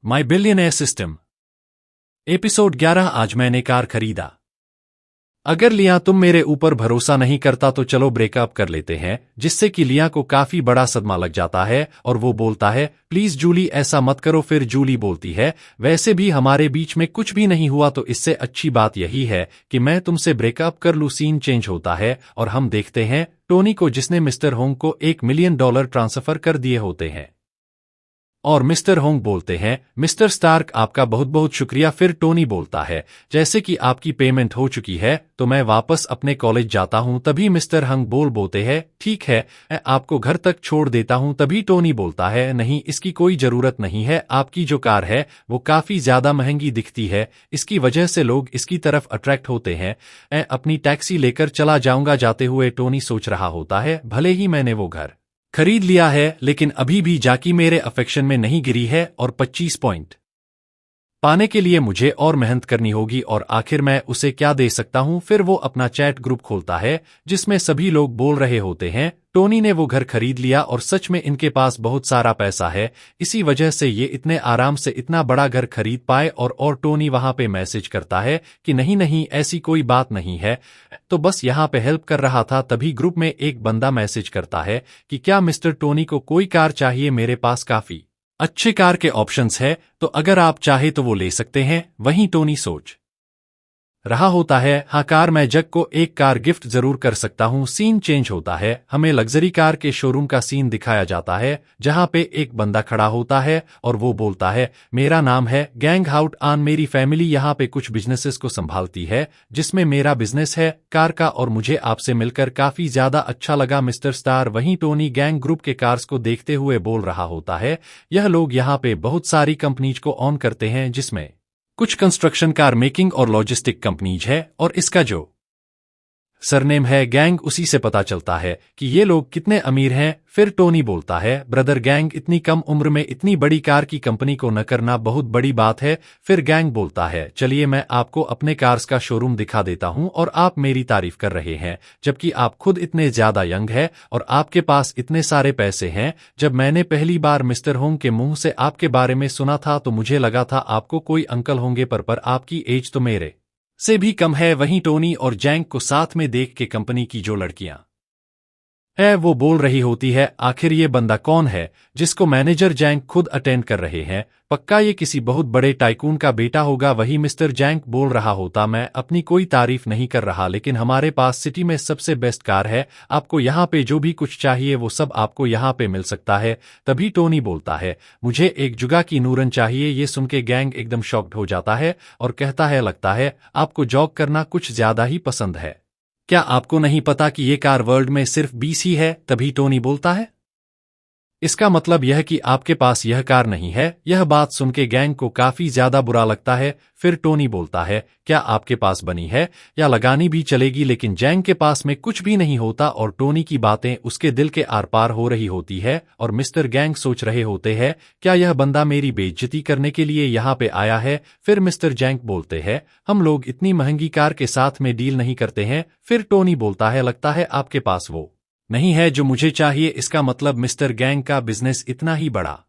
माई billionaire system. Episode 11। आज मैंने car खरीदा। अगर लिया तुम मेरे ऊपर भरोसा नहीं करता तो चलो ब्रेकअप कर लेते हैं, जिससे कि लिया को काफी बड़ा सदमा लग जाता है और वो बोलता है प्लीज जूली ऐसा मत करो। फिर जूली बोलती है वैसे भी हमारे बीच में कुछ भी नहीं हुआ तो इससे अच्छी बात यही है कि मैं तुमसे ब्रेकअप कर लूं। सीन चेंज होता है और हम देखते हैं टोनी को, जिसने मिस्टर होंग को $1 मिलियन ट्रांसफर कर दिए होते हैं। और मिस्टर होंग बोलते हैं मिस्टर स्टार्क आपका बहुत बहुत शुक्रिया। फिर टोनी बोलता है जैसे कि आपकी पेमेंट हो चुकी है तो मैं वापस अपने कॉलेज जाता हूं। तभी मिस्टर हंग बोलते हैं ठीक है, मैं आपको घर तक छोड़ देता हूं। तभी टोनी बोलता है नहीं, इसकी कोई जरूरत नहीं है। आपकी जो कार है वो काफी ज्यादा महंगी दिखती है, इसकी वजह से लोग इसकी तरफ अट्रैक्ट होते हैं। मैं अपनी टैक्सी लेकर चला जाऊंगा। जाते हुए टोनी सोच रहा होता है भले ही मैंने वो घर खरीद लिया है लेकिन अभी भी जाकी मेरे अफेक्शन में नहीं गिरी है और 25 पॉइंट पाने के लिए मुझे और मेहनत करनी होगी। और आखिर मैं उसे क्या दे सकता हूं। फिर वो अपना चैट ग्रुप खोलता है जिसमें सभी लोग बोल रहे होते हैं टोनी ने वो घर खरीद लिया और सच में इनके पास बहुत सारा पैसा है, इसी वजह से ये इतने आराम से इतना बड़ा घर खरीद पाए। और टोनी वहां पे मैसेज करता है कि नहीं नहीं ऐसी कोई बात नहीं है, तो बस यहाँ पे हेल्प कर रहा था। तभी ग्रुप में एक बंदा मैसेज करता है कि क्या मिस्टर टोनी को कोई कार चाहिए, मेरे पास काफी अच्छे कार के ऑप्शंस है, तो अगर आप चाहे तो वो ले सकते हैं। वहीं टोनी सोच रहा होता है हाँ कार, मैं जग को एक कार गिफ्ट जरूर कर सकता हूँ। सीन चेंज होता है, हमें लग्जरी कार के शोरूम का सीन दिखाया जाता है जहां पे एक बंदा खड़ा होता है और वो बोलता है मेरा नाम है गैंग हाउट आन, मेरी फैमिली यहाँ पे कुछ बिजनेसेस को संभालती है जिसमें मेरा बिजनेस है कार का, और मुझे आपसे मिलकर काफी ज्यादा अच्छा लगा मिस्टर स्टार। वहीं टोनी गैंग ग्रुप के कार्स को देखते हुए बोल रहा होता है यह लोग यहाँ पे बहुत सारी कंपनीज को ऑन करते हैं जिसमें कुछ कंस्ट्रक्शन, कार मेकिंग और लॉजिस्टिक कंपनीज है, और इसका जो सरनेम है गैंग, उसी से पता चलता है कि ये लोग कितने अमीर हैं। फिर टोनी बोलता है ब्रदर गैंग, इतनी कम उम्र में इतनी बड़ी कार की कंपनी को न करना बहुत बड़ी बात है। फिर गैंग बोलता है चलिए मैं आपको अपने कार्स का शोरूम दिखा देता हूं और आप मेरी तारीफ कर रहे हैं जबकि आप खुद इतने ज्यादा यंग है और आपके पास इतने सारे पैसे हैं। जब मैंने पहली बार मिस्टर होंग के मुंह से आपके बारे में सुना था तो मुझे लगा था आपको कोई अंकल होंगे, पर आपकी एज तो मेरे से भी कम है। वहीं टोनी और जैंग को साथ में देख के कंपनी की जो लड़कियां है वो बोल रही होती है आखिर ये बंदा कौन है जिसको मैनेजर जैंग खुद अटेंड कर रहे हैं, पक्का ये किसी बहुत बड़े टाइकून का बेटा होगा। वही मिस्टर जैंग बोल रहा होता मैं अपनी कोई तारीफ नहीं कर रहा, लेकिन हमारे पास सिटी में सबसे बेस्ट कार है, आपको यहाँ पे जो भी कुछ चाहिए वो सब आपको यहाँ पे मिल सकता है। तभी टोनी बोलता है मुझे एक जुगा की नूरन चाहिए। ये सुन के गैंग एकदम शॉक्ड हो जाता है और कहता है लगता है आपको जॉग करना कुछ ज्यादा ही पसंद है, क्या आपको नहीं पता कि ये कार वर्ल्ड में सिर्फ 20 ही है। तभी टोनी बोलता है इसका मतलब यह कि आपके पास यह कार नहीं है। यह बात सुन के गैंग को काफी ज्यादा बुरा लगता है। फिर टोनी बोलता है क्या आपके पास बनी है या लगानी भी चलेगी, लेकिन जैंग के पास में कुछ भी नहीं होता और टोनी की बातें उसके दिल के आर पार हो रही होती है। और मिस्टर गैंग सोच रहे होते हैं क्या यह बंदा मेरी बेइज्जती करने के लिए यहाँ पे आया है। फिर मिस्टर जैंग बोलते हैं हम लोग इतनी महंगी कार के साथ में डील नहीं करते हैं। फिर टोनी बोलता है लगता है आपके पास वो नहीं है जो मुझे चाहिए। इसका मतलब मिस्टर गैंग का बिजनेस इतना ही बड़ा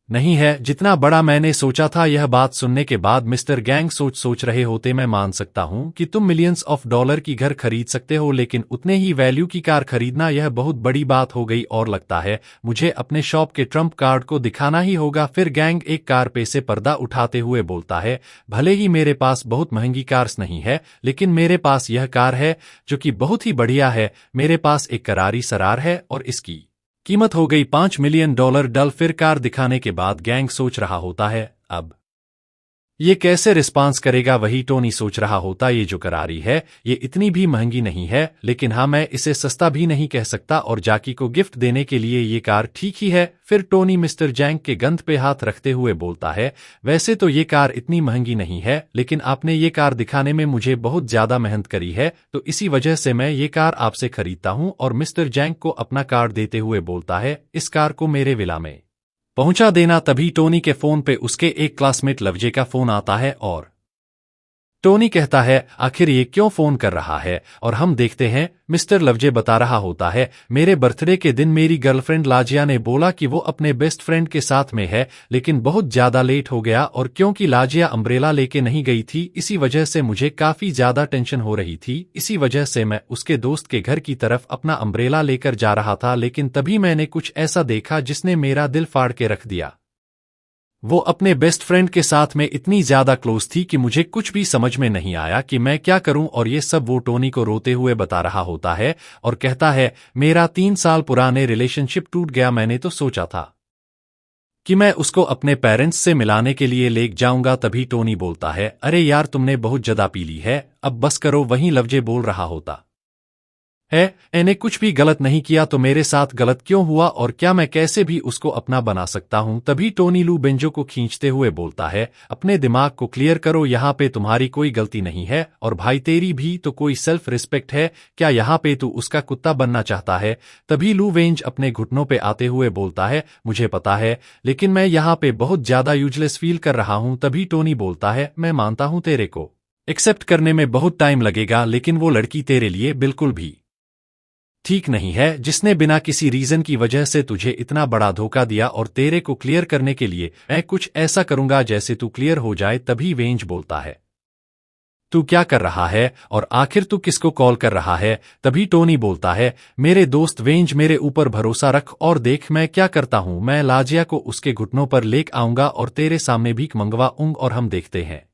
नहीं है जितना बड़ा मैंने सोचा था। यह बात सुनने के बाद मिस्टर गैंग सोच रहे होते मैं मान सकता हूं कि तुम मिलियंस ऑफ डॉलर की घर खरीद सकते हो, लेकिन उतने ही वैल्यू की कार खरीदना यह बहुत बड़ी बात हो गई और लगता है मुझे अपने शॉप के ट्रम्प कार्ड को दिखाना ही होगा। फिर गैंग एक कार पे से पर्दा उठाते हुए बोलता है भले ही मेरे पास बहुत महंगी कार्स नहीं है, लेकिन मेरे पास यह कार है जो कि बहुत ही बढ़िया है। मेरे पास एक करारी सरार है और इसकी कीमत हो गई $5 मिलियन डल। फिर कार दिखाने के बाद गैंग सोच रहा होता है अब ये कैसे रिस्पांस करेगा। वही टोनी सोच रहा होता ये जो करारी है ये इतनी भी महंगी नहीं है, लेकिन हाँ मैं इसे सस्ता भी नहीं कह सकता और जाकी को गिफ्ट देने के लिए ये कार ठीक ही है। फिर टोनी मिस्टर जैंग के गंध पे हाथ रखते हुए बोलता है वैसे तो ये कार इतनी महंगी नहीं है, लेकिन आपने ये कार दिखाने में मुझे बहुत ज्यादा मेहनत करी है, तो इसी वजह से मैं ये कार आपसे खरीदता हूँ। और मिस्टर जैंग को अपना कार्ड देते हुए बोलता है इस कार को मेरे विला में पहुंचा देना। तभी टोनी के फोन पे उसके एक क्लासमेट लवजे का फोन आता है और टोनी कहता है, आखिर ये क्यों फोन कर रहा है, और हम देखते हैं मिस्टर लवजे बता रहा होता है, मेरे बर्थडे के दिन मेरी गर्लफ्रेंड लाजिया ने बोला कि वो अपने बेस्ट फ्रेंड के साथ में है, लेकिन बहुत ज्यादा लेट हो गया और क्योंकि लाजिया अम्ब्रेला लेके नहीं गई थी इसी वजह से मुझे काफी ज्यादा टेंशन हो रही थी। इसी वजह से मैं उसके दोस्त के घर की तरफ अपना अम्ब्रेला लेकर जा रहा था, लेकिन तभी मैंने कुछ ऐसा देखा जिसने मेरा दिल फाड़ के रख दिया। वो अपने बेस्ट फ्रेंड के साथ में इतनी ज्यादा क्लोज थी कि मुझे कुछ भी समझ में नहीं आया कि मैं क्या करूं, और ये सब वो टोनी को रोते हुए बता रहा होता है और कहता है, मेरा 3 साल पुराने रिलेशनशिप टूट गया। मैंने तो सोचा था कि मैं उसको अपने पेरेंट्स से मिलाने के लिए ले जाऊंगा। तभी टोनी बोलता है, अरे यार तुमने बहुत ज्यादा पी ली है, अब बस करो। वहीं लवजे बोल रहा होता है, मैंने कुछ भी गलत नहीं किया तो मेरे साथ गलत क्यों हुआ, और क्या मैं कैसे भी उसको अपना बना सकता हूं। तभी टोनी लू बेंजो को खींचते हुए बोलता है, अपने दिमाग को क्लियर करो, यहाँ पे तुम्हारी कोई गलती नहीं है, और भाई तेरी भी तो कोई सेल्फ रिस्पेक्ट है, क्या यहाँ पे तू उसका कुत्ता बनना चाहता है। तभी लू वेंज अपने घुटनों पे आते हुए बोलता है, मुझे पता है, लेकिन मैं यहाँ पे बहुत ज्यादा यूजलेस फील कर रहा हूं। तभी टोनी बोलता है, मैं मानता हूं तेरे को एक्सेप्ट करने में बहुत टाइम लगेगा, लेकिन वो लड़की तेरे लिए बिल्कुल भी ठीक नहीं है, जिसने बिना किसी रीजन की वजह से तुझे इतना बड़ा धोखा दिया, और तेरे को क्लियर करने के लिए मैं कुछ ऐसा करूंगा जैसे तू क्लियर हो जाए। तभी वेंज बोलता है, तू क्या कर रहा है, और आखिर तू किसको कॉल कर रहा है। तभी टोनी बोलता है, मेरे दोस्त वेंज, मेरे ऊपर भरोसा रख और देख मैं क्या करता हूं। मैं लाजिया को उसके घुटनों पर लेक आऊंगा और तेरे सामने भीख मंगवाऊंगा, और हम देखते हैं।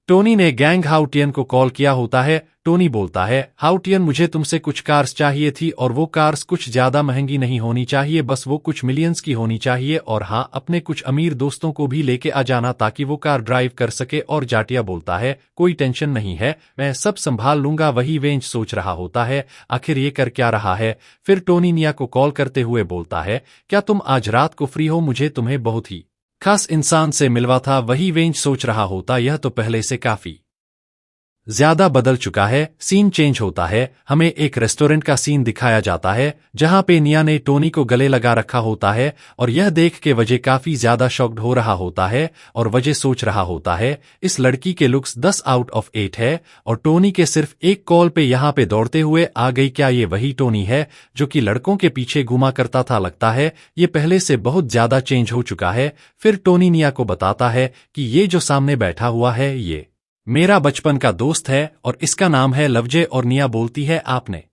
टोनी ने गैंग हाउटियन को कॉल किया होता है। टोनी बोलता है, हाउटियन मुझे तुमसे कुछ कार्स चाहिए थी, और वो कार्स कुछ ज्यादा महंगी नहीं होनी चाहिए, बस वो कुछ मिलियंस की होनी चाहिए, और हाँ, अपने कुछ अमीर दोस्तों को भी लेके आ जाना ताकि वो कार ड्राइव कर सके। और जाटिया बोलता है, कोई टेंशन नहीं है, मैं सब संभाल लूंगा। वही वेंज सोच रहा होता है, आखिर ये कर क्या रहा है। फिर टोनी निया को कॉल करते हुए बोलता है, क्या तुम आज रात को फ्री हो, मुझे तुम्हें बहुत ही खास इंसान से मिलवा था। वही वेंज सोच रहा होता, यह तो पहले से काफी ज्यादा बदल चुका है। सीन चेंज होता है, हमें एक रेस्टोरेंट का सीन दिखाया जाता है जहां पे निया ने टोनी को गले लगा रखा होता है, और यह देख के वजह काफी ज्यादा शॉक्ड हो रहा होता है, और वजह सोच रहा होता है, इस लड़की के लुक्स 10 आउट ऑफ 8 है, और टोनी के सिर्फ एक कॉल पे यहाँ पे दौड़ते हुए आ गई। क्या ये वही टोनी है जो कि लड़कों के पीछे घुमा करता था। लगता है ये पहले से बहुत ज्यादा चेंज हो चुका है। फिर टोनी निया को बताता है कि ये जो सामने बैठा हुआ है ये मेरा बचपन का दोस्त है, और इसका नाम है लवजे। और निया बोलती है, आपने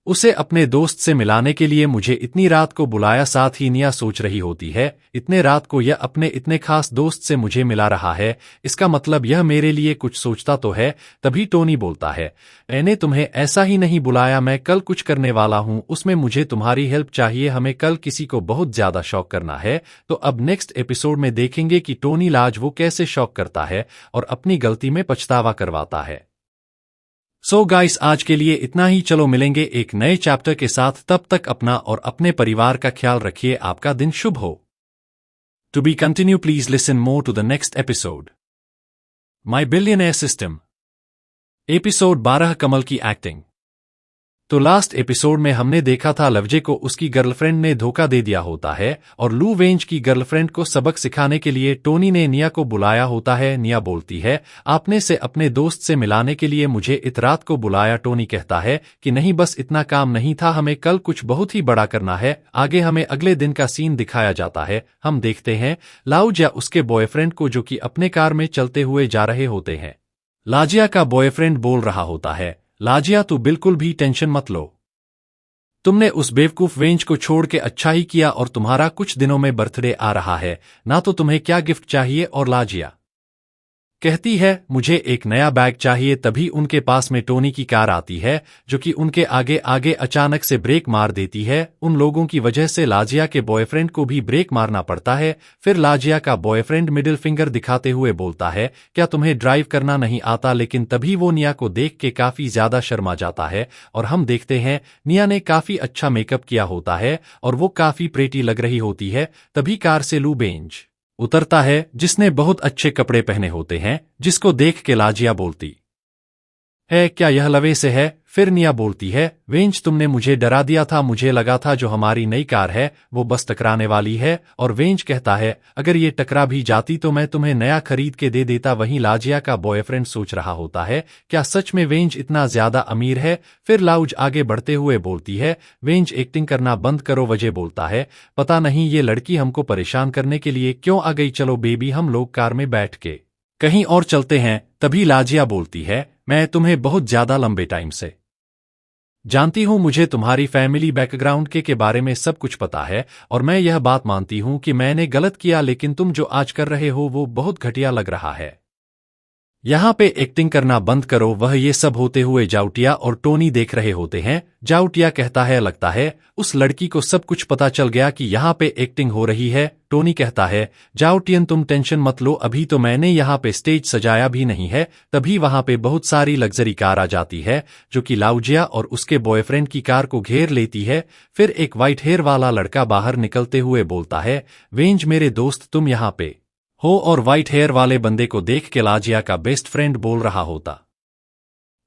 उसे अपने दोस्त से मिलाने के लिए मुझे इतनी रात को बुलाया। साथ ही निया सोच रही होती है, इतने रात को यह अपने इतने खास दोस्त से मुझे मिला रहा है, इसका मतलब यह मेरे लिए कुछ सोचता तो है। तभी टोनी बोलता है, मैंने तुम्हें ऐसा ही नहीं बुलाया, मैं कल कुछ करने वाला हूं, उसमें मुझे तुम्हारी हेल्प चाहिए। हमें कल किसी को बहुत ज्यादा शॉक करना है, तो अब नेक्स्ट एपिसोड में देखेंगे कि टोनी लाज वो कैसे शॉक करता है और अपनी गलती में पछतावा करवाता है। सो गाइस, आज के लिए इतना ही। चलो मिलेंगे एक नए चैप्टर के साथ, तब तक अपना और अपने परिवार का ख्याल रखिए। आपका दिन शुभ हो। To be continue, please listen more to the next episode. My billionaire system, episode 12, Kamal की एक्टिंग। तो लास्ट एपिसोड में हमने देखा था लवजे को उसकी गर्लफ्रेंड ने धोखा दे दिया होता है, और लू वेंज की गर्लफ्रेंड को सबक सिखाने के लिए टोनी ने निया को बुलाया होता है। निया बोलती है, आपने से अपने दोस्त से मिलाने के लिए मुझे इत रात को बुलाया। टोनी कहता है कि नहीं, बस इतना काम नहीं था, हमें कल कुछ बहुत ही बड़ा करना है। आगे हमें अगले दिन का सीन दिखाया जाता है। हम देखते हैं लाउज या उसके बॉयफ्रेंड को जो कि अपने कार में चलते हुए जा रहे होते हैं। लाजिया का बॉयफ्रेंड बोल रहा होता है, लाजिया तू बिल्कुल भी टेंशन मत लो, तुमने उस बेवकूफ वेंज को छोड़ के अच्छा ही किया, और तुम्हारा कुछ दिनों में बर्थडे आ रहा है ना, तो तुम्हें क्या गिफ्ट चाहिए। और लाजिया कहती है, मुझे एक नया बैग चाहिए। तभी उनके पास में टोनी की कार आती है जो कि उनके आगे आगे अचानक से ब्रेक मार देती है। उन लोगों की वजह से लाजिया के बॉयफ्रेंड को भी ब्रेक मारना पड़ता है। फिर लाजिया का बॉयफ्रेंड मिडिल फिंगर दिखाते हुए बोलता है, क्या तुम्हें ड्राइव करना नहीं आता। लेकिन तभी वो निया को देख के काफी ज्यादा शर्मा जाता है, और हम देखते हैं निया ने काफी अच्छा मेकअप किया होता है और वो काफी प्रेटी लग रही होती है। तभी कार से लू बेंज उतरता है जिसने बहुत अच्छे कपड़े पहने होते हैं, जिसको देख के लाजिया बोलती है क्या यह लवे से है? फिर निया बोलती है, वेंज तुमने मुझे डरा दिया था, मुझे लगा था जो हमारी नई कार है वो बस टकराने वाली है। और वेंज कहता है, अगर ये टकरा भी जाती तो मैं तुम्हें नया खरीद के दे देता। वहीं लाजिया का बॉयफ्रेंड सोच रहा होता है, क्या सच में वेंज इतना ज्यादा अमीर है? फिर लाउज आगे बढ़ते हुए बोलती है, वेंज एक्टिंग करना बंद करो। वजह बोलता है, पता नहीं ये लड़की हमको परेशान करने के लिए क्यों आ गई। चलो बेबी हम लोग कार में बैठ के कहीं और चलते हैं। तभी लाजिया बोलती है, मैं तुम्हें बहुत ज्यादा लंबे टाइम से जानती हूँ, मुझे तुम्हारी फैमिली बैकग्राउंड के बारे में सब कुछ पता है और मैं यह बात मानती हूँ कि मैंने गलत किया, लेकिन तुम जो आज कर रहे हो वो बहुत घटिया लग रहा है। यहाँ पे एक्टिंग करना बंद करो। वह ये सब होते हुए जाउटिया और टोनी देख रहे होते हैं। जाउटिया कहता है, लगता है उस लड़की को सब कुछ पता चल गया कि यहाँ पे एक्टिंग हो रही है। टोनी कहता है, जाउटियन तुम टेंशन मत लो, अभी तो मैंने यहाँ पे स्टेज सजाया भी नहीं है। तभी वहां पे बहुत सारी लग्जरी कार आ जाती है जो कि लाउजिया और उसके बॉयफ्रेंड की कार को घेर लेती है। फिर एक व्हाइट हेयर वाला लड़का बाहर निकलते हुए बोलता है, वेंज मेरे दोस्त तुम यहाँ पे हो। और व्हाइट हेयर वाले बंदे को देख के लाजिया का बेस्ट फ्रेंड बोल रहा होता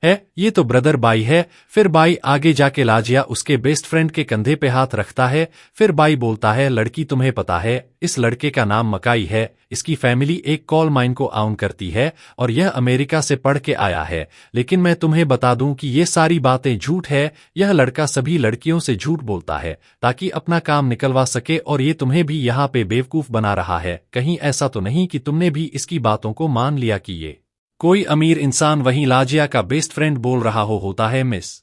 है, ये तो ब्रदर बाई है। फिर बाई आगे जाके लाजिया उसके बेस्ट फ्रेंड के कंधे पे हाथ रखता है। फिर बाई बोलता है, लड़की तुम्हें पता है इस लड़के का नाम मकाई है, इसकी फैमिली एक कॉल माइन को आउन करती है और यह अमेरिका से पढ़ के आया है। लेकिन मैं तुम्हें बता दूं कि ये सारी बातें झूठ है। यह लड़का सभी लड़कियों से झूठ बोलता है ताकि अपना काम निकलवा सके और ये तुम्हें भी यहाँ पे बेवकूफ बना रहा है। कहीं ऐसा तो नहीं कि तुमने भी इसकी बातों को मान लिया कि ये कोई अमीर इंसान। वहीं लाजिया का बेस्ट फ्रेंड बोल रहा होता है, मिस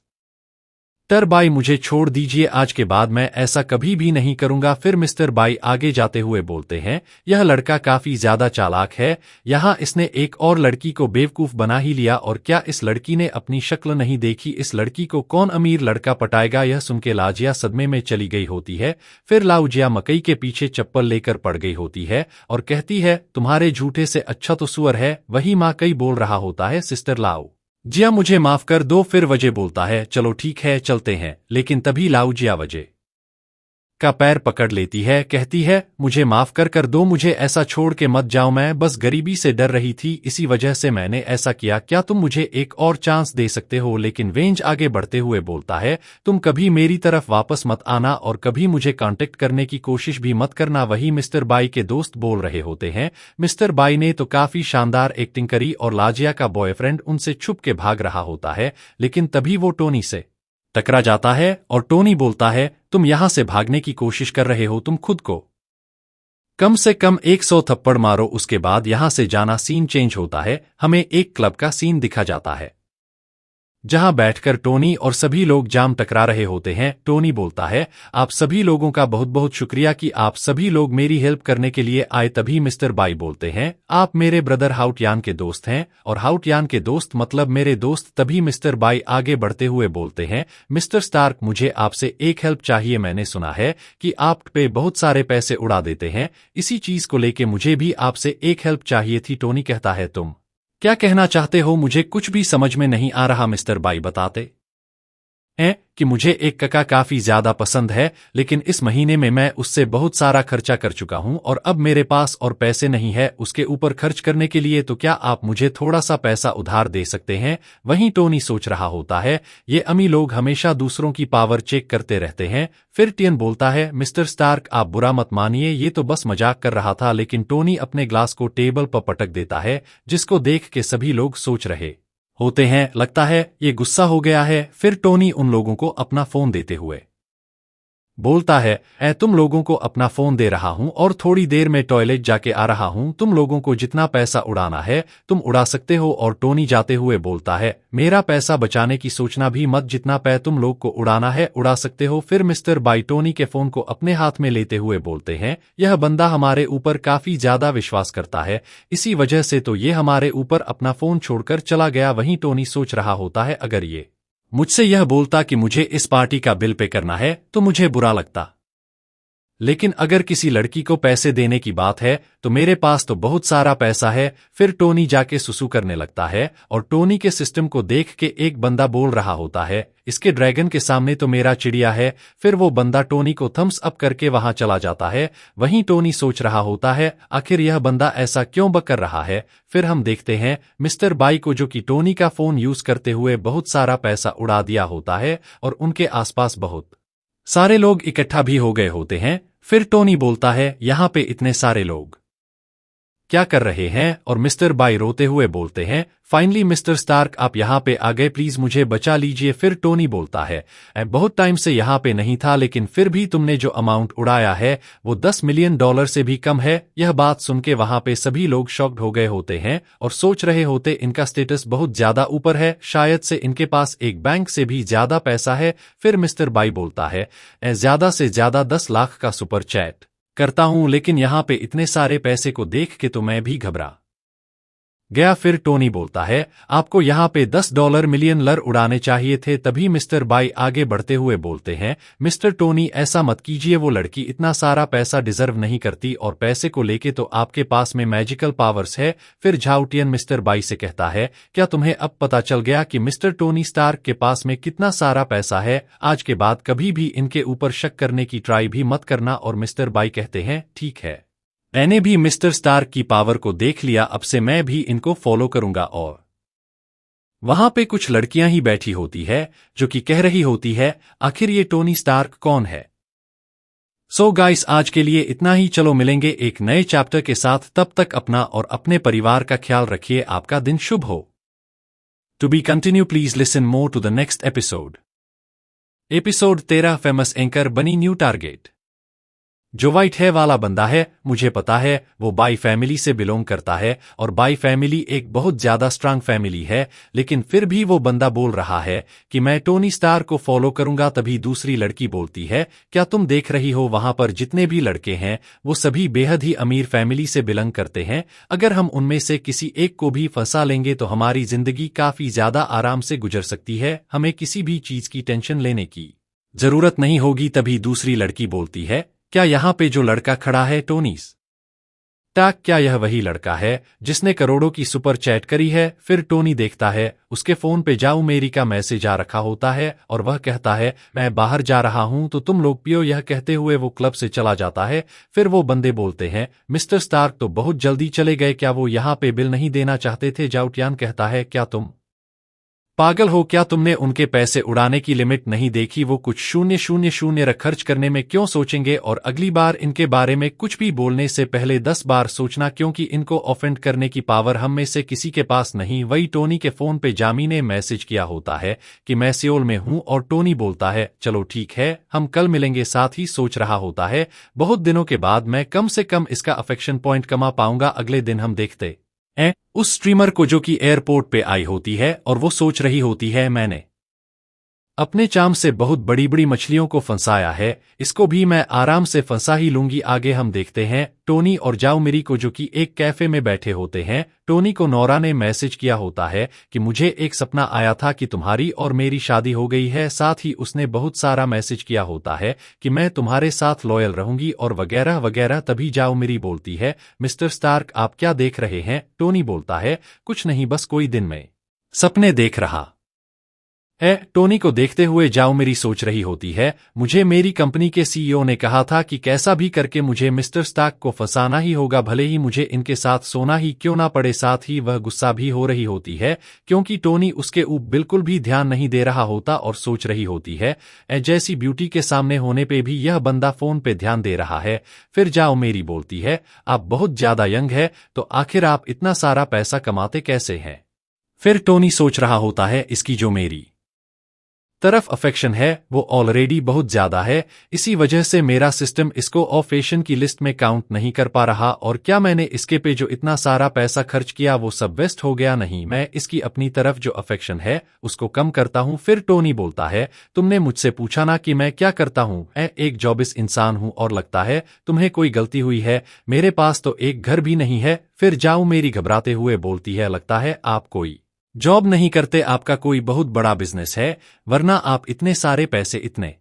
मिस्टर बाई मुझे छोड़ दीजिए, आज के बाद मैं ऐसा कभी भी नहीं करूंगा। फिर मिस्टर बाई आगे जाते हुए बोलते हैं, यह लड़का काफी ज्यादा चालाक है, यहाँ इसने एक और लड़की को बेवकूफ बना ही लिया। और क्या इस लड़की ने अपनी शक्ल नहीं देखी? इस लड़की को कौन अमीर लड़का पटाएगा? यह सुनके लाजिया सदमे में चली गई होती है। फिर लाउजिया मकई के पीछे चप्पल लेकर पड़ गई होती है और कहती है, तुम्हारे झूठे से अच्छा तो सुअर है। वही मकई बोल रहा होता है, सिस्टर लाउ जिया मुझे माफ कर दो। फिर वजह बोलता है, चलो ठीक है चलते हैं। लेकिन तभी लाउजिया वजह का पैर पकड़ लेती है, कहती है, मुझे माफ कर दो, मुझे ऐसा छोड़ के मत जाओ, मैं बस गरीबी से डर रही थी, इसी वजह से मैंने ऐसा किया। क्या तुम मुझे एक और चांस दे सकते हो? लेकिन वेंज आगे बढ़ते हुए बोलता है, तुम कभी मेरी तरफ वापस मत आना और कभी मुझे कांटेक्ट करने की कोशिश भी मत करना। वही मिस्टर बाई के दोस्त बोल रहे होते हैं, मिस्टर बाई ने तो काफी शानदार एक्टिंग करी और लाजिया का बॉयफ्रेंड उनसे छुप के भाग रहा होता है। लेकिन तभी वो टोनी से टकरा जाता है और टोनी बोलता है, तुम यहां से भागने की कोशिश कर रहे हो, तुम खुद को कम से कम 100 थप्पड़ मारो, उसके बाद यहां से जाना। सीन चेंज होता है, हमें एक क्लब का सीन दिखा जाता है जहां बैठकर टोनी और सभी लोग जाम टकरा रहे होते हैं। टोनी बोलता है, आप सभी लोगों का बहुत बहुत शुक्रिया कि आप सभी लोग मेरी हेल्प करने के लिए आए। तभी मिस्टर बाई बोलते हैं, आप मेरे ब्रदर हाउटयान के दोस्त हैं और हाउटयान के दोस्त मतलब मेरे दोस्त। तभी मिस्टर बाई आगे बढ़ते हुए बोलते हैं, मिस्टर स्टार्क मुझे आपसे एक हेल्प चाहिए। मैंने सुना है कि आप पे बहुत सारे पैसे उड़ा देते हैं, इसी चीज को लेके मुझे भी आपसे एक हेल्प चाहिए थी। टोनी कहता है, तुम क्या कहना चाहते हो? मुझे कुछ भी समझ में नहीं आ रहा। मिस्टर बाई बताते हैं कि मुझे एक कका काफी ज्यादा पसंद है, लेकिन इस महीने में मैं उससे बहुत सारा खर्चा कर चुका हूं और अब मेरे पास और पैसे नहीं है उसके ऊपर खर्च करने के लिए, तो क्या आप मुझे थोड़ा सा पैसा उधार दे सकते हैं? वहीं टोनी सोच रहा होता है, ये अमीर लोग हमेशा दूसरों की पावर चेक करते रहते हैं। फिर टियन बोलता है, मिस्टर स्टार्क आप बुरा मत मानिए, ये तो बस मजाक कर रहा था। लेकिन टोनी अपने ग्लास को टेबल पर पटक देता है, जिसको देख के सभी लोग सोच रहे होते हैं, लगता है ये गुस्सा हो गया है। फिर टोनी उन लोगों को अपना फोन देते हुए बोलता है, तुम लोगों को अपना फोन दे रहा हूं और थोड़ी देर में टॉयलेट जाके आ रहा हूं, तुम लोगों को जितना पैसा उड़ाना है तुम उड़ा सकते हो। और टोनी जाते हुए बोलता है, मेरा पैसा बचाने की सोचना भी मत, जितना पैसा तुम लोग को उड़ाना है उड़ा सकते हो। फिर मिस्टर बाई टोनी के फोन को अपने हाथ में लेते हुए बोलते हैं, यह बंदा हमारे ऊपर काफी ज्यादा विश्वास करता है, इसी वजह से तो ये हमारे ऊपर अपना फोन छोड़कर चला गया। वहीं टोनी सोच रहा होता है, अगर ये मुझसे यह बोलता कि मुझे इस पार्टी का बिल पे करना है तो मुझे बुरा लगता, लेकिन अगर किसी लड़की को पैसे देने की बात है तो मेरे पास तो बहुत सारा पैसा है। फिर टोनी जाके सुसु करने लगता है और टोनी के सिस्टम को देख के एक बंदा बोल रहा होता है, इसके ड्रैगन के सामने तो मेरा चिड़िया है। फिर वो बंदा टोनी को थम्स अप करके वहां चला जाता है। वहीं टोनी सोच रहा होता है आखिर यह बंदा ऐसा क्यों बक कर रहा है। फिर हम देखते हैं मिस्टर बाई को, जो कि टोनी का फोन यूज करते हुए बहुत सारा पैसा उड़ा दिया होता है और उनके आसपास बहुत सारे लोग इकट्ठा भी हो गए होते हैं। फिर टोनी बोलता है यहाँ पे इतने सारे लोग क्या कर रहे हैं, और मिस्टर बाई रोते हुए बोलते हैं फाइनली मिस्टर स्टार्क आप यहाँ पे आ गए, प्लीज मुझे बचा लीजिए। फिर टोनी बोलता है बहुत टाइम से यहाँ पे नहीं था, लेकिन फिर भी तुमने जो अमाउंट उड़ाया है वो $10 मिलियन से भी कम है। यह बात सुन के वहां पे सभी लोग शॉक्ड हो गए होते हैं और सोच रहे होते इनका स्टेटस बहुत ज्यादा ऊपर है, शायद से इनके पास एक बैंक से भी ज्यादा पैसा है। फिर मिस्टर बाई बोलता है ज्यादा से ज्यादा 10 लाख का सुपर चैट करता हूं, लेकिन यहां पे इतने सारे पैसे को देख के तो मैं भी घबरा गया। फिर टोनी बोलता है आपको यहाँ पे $10 मिलियन उड़ाने चाहिए थे। तभी मिस्टर बाई आगे बढ़ते हुए बोलते हैं मिस्टर टोनी ऐसा मत कीजिए, वो लड़की इतना सारा पैसा डिजर्व नहीं करती और पैसे को लेके तो आपके पास में मैजिकल पावर्स है। फिर झाउटियन मिस्टर बाई से कहता है क्या तुम्हें अब पता चल गया कि मिस्टर टोनी स्टार्क के पास में कितना सारा पैसा है, आज के बाद कभी भी इनके ऊपर शक करने की ट्राई भी मत करना। और मिस्टर बाई कहते हैं ठीक है, मैंने भी मिस्टर स्टार्क की पावर को देख लिया, अब से मैं भी इनको फॉलो करूंगा। और वहां पे कुछ लड़कियां ही बैठी होती है जो कि कह रही होती है आखिर ये टोनी स्टार्क कौन है। सो गाइस आज के लिए इतना ही, चलो मिलेंगे एक नए चैप्टर के साथ, तब तक अपना और अपने परिवार का ख्याल रखिए, आपका दिन शुभ हो। To be continue please listen more to the next episode. Episode 13 famous anchor बनी न्यू टारगेट। जो वाइट है वाला बंदा है, मुझे पता है वो बाई फैमिली से बिलोंग करता है और बाई फैमिली एक बहुत ज्यादा स्ट्रांग फैमिली है, लेकिन फिर भी वो बंदा बोल रहा है कि मैं टोनी स्टार को फॉलो करूंगा। तभी दूसरी लड़की बोलती है क्या तुम देख रही हो वहां पर जितने भी लड़के हैं वो सभी बेहद ही अमीर फैमिली से बिलोंग करते हैं, अगर हम उनमें से किसी एक को भी फंसा लेंगे तो हमारी जिंदगी काफी ज्यादा आराम से गुजर सकती है, हमें किसी भी चीज की टेंशन लेने की जरूरत नहीं होगी। तभी दूसरी लड़की बोलती है क्या यहाँ पे जो लड़का खड़ा है टोनी स्टार्क, क्या यह वही लड़का है जिसने करोड़ों की सुपर चैट करी है। फिर टोनी देखता है उसके फोन पे जाओ मेरी का मैसेज आ रखा होता है और वह कहता है मैं बाहर जा रहा हूं तो तुम लोग पियो, यह कहते हुए वो क्लब से चला जाता है। फिर वो बंदे बोलते हैं मिस्टर स्टार्क तो बहुत जल्दी चले गए, क्या वो यहाँ पे बिल नहीं देना चाहते थे। जाउटियान कहता है क्या तुम पागल हो क्या, तुमने उनके पैसे उड़ाने की लिमिट नहीं देखी, वो कुछ 000 खर्च करने में क्यों सोचेंगे, और अगली बार इनके बारे में कुछ भी बोलने से पहले 10 बार सोचना, क्योंकि इनको ऑफेंड करने की पावर हम में से किसी के पास नहीं। वही टोनी के फोन पे जामी ने मैसेज किया होता है कि मैं सियोल में हूं और टोनी बोलता है चलो ठीक है हम कल मिलेंगे। साथ ही सोच रहा होता है बहुत दिनों के बाद मैं कम से कम इसका अफेक्शन पॉइंट कमा पाऊंगा। अगले दिन हम देखते उस स्ट्रीमर को जो कि एयरपोर्ट पे आई होती है और वो सोच रही होती है मैंने अपने चाम से बहुत बड़ी बड़ी मछलियों को फंसाया है, इसको भी मैं आराम से फंसा ही लूंगी। आगे हम देखते हैं टोनी और जाओ मेरी को जो कि एक कैफे में बैठे होते हैं। टोनी को नोरा ने मैसेज किया होता है कि मुझे एक सपना आया था कि तुम्हारी और मेरी शादी हो गई है। साथ ही उसने बहुत सारा मैसेज किया होता है कि मैं तुम्हारे साथ लॉयल रहूंगी और वगैरह वगैरह। तभी जाओ मेरी बोलती है मिस्टर स्टार्क आप क्या देख रहे हैं। टोनी बोलता है कुछ नहीं, बस कोई दिन में सपने देख रहा है। टोनी को देखते हुए जाओ मेरी सोच रही होती है मुझे मेरी कंपनी के सीईओ ने कहा था कि कैसा भी करके मुझे मिस्टर स्टार्क को फंसाना ही होगा, भले ही मुझे इनके साथ सोना ही क्यों ना पड़े। साथ ही वह गुस्सा भी हो रही होती है क्योंकि टोनी उसके ऊपर बिल्कुल भी ध्यान नहीं दे रहा होता और सोच रही होती है जैसी ब्यूटी के सामने होने पे भी यह बंदा फोन पे ध्यान दे रहा है। फिर जाओ मेरी बोलती है आप बहुत ज्यादा यंग है तो आखिर आप इतना सारा पैसा कमाते कैसे हैं। फिर टोनी सोच रहा होता है इसकी जो मेरी तरफ अफेक्शन है वो ऑलरेडी बहुत ज्यादा है, इसी वजह से मेरा सिस्टम इसको ऑफेशन की लिस्ट में काउंट नहीं कर पा रहा। और क्या मैंने इसके पे जो इतना सारा पैसा खर्च किया वो सब वेस्ट हो गया, नहीं मैं इसकी अपनी तरफ जो अफेक्शन है उसको कम करता हूं। फिर टोनी बोलता है तुमने मुझसे पूछा ना कि मैं क्या करता हूं, मैं एक जॉबिस इंसान हूं और लगता है तुम्हें कोई गलती हुई है, मेरे पास तो एक घर भी नहीं है। फिर जाओ मेरी घबराते हुए बोलती है लगता है आप कोई जॉब नहीं करते, आपका कोई बहुत बड़ा बिजनेस है, वरना आप इतने सारे पैसे इतने